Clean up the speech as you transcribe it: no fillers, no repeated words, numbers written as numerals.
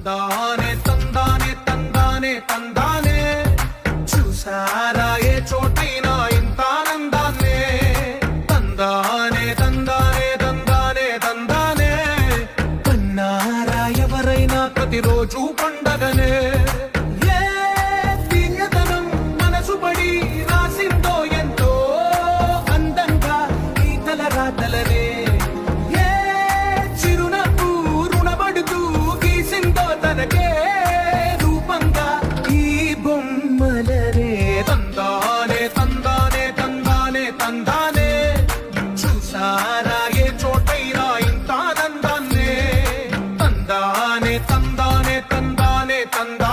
తందానే తందానే తందానే తందానే చూసారా ఏ చోటైనా ఇంత ఆనందాన్నే తందానే తందానే తందానే తందానే కన్నారా ఎవరైనా ప్రతిరోజు పండగనే ఏ తీయదనం మనసు పడి రాసిందో ఎంతో అందంగా ఈ తల రాతలనే తందానే తందానే తందానే తందానే చూసారా ఏ చోటైనా ఇంత ఆనందాన్నే తందానే తందానే తందానే తందానే